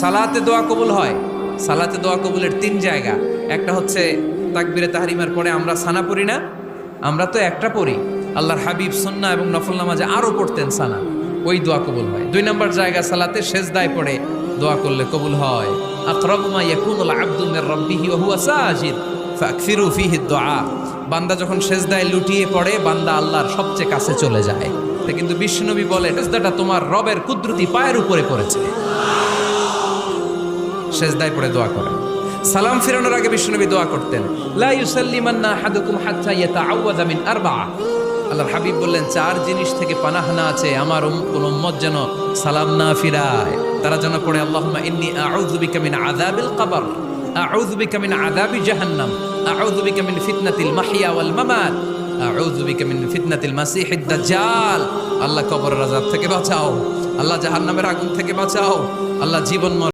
সালাতে দোয়া কবুল হয়। সালাতে দোয়া কবুলের তিন জায়গা। একটা হচ্ছে তাকবীরে তাহরিমার পরে আমরা সানা পড়ি না, আমরা তো একটা পড়ি, আল্লাহর হাবিব সুন্নাহ এবং নফল নামাজে আরো পড়তেন সানা, ওই দোয়া কবুল হয়। দুই নম্বর জায়গা সালাতে সেজদায় পড়ে দোয়া করলে কবুল হয়। আকরাবু মা ইয়াকুনুল আবদু মির রাব্বিহি ওয়া হুয়া সাজিদ ফাকসিরু ফীহি দুআ। বান্দা যখন সেজদায় লুটিয়ে পড়ে বান্দা আল্লাহর সবচেয়ে কাছে চলে যায়। তা কিন্তু বিশ্বনবী বলে সেজদাটা তোমার রবের কুদরতি পায়ের উপরে পড়েছে। সেজদায় পড়ে দোয়া করেন। সালাম ফিরানোর আগে বিশ্বনবী দোয়া করতেন, লা ইউসাল্লিমান্না আহাদুকুম হাত্তা ইয়াতাআওয়াযা মিন আরবা'a। আল্লাহর হাবিব বললেন, চার জিনিস থেকে পানাহ না আছে আমার কোন উম্মত যেন সালাম না ফিরায়। তারা যেন পড়ে, আল্লাহুম্মা ইন্নী আউযু বিকা মিন আযাবিল কবর, আউযু বিকা মিন আযাবি জাহান্নাম, আউযু বিকা মিন ফিতনাতিল মাহইয়া ওয়াল মামাত, আউযু বিকা মিন ফিতনাতিল মাসিহিদ দাজ্জাল। আল্লাহ কবরের আযাব থেকে বাঁচাও, আল্লাহ জাহান্নামের আগুন থেকে বাঁচাও, আল্লাহ জীবন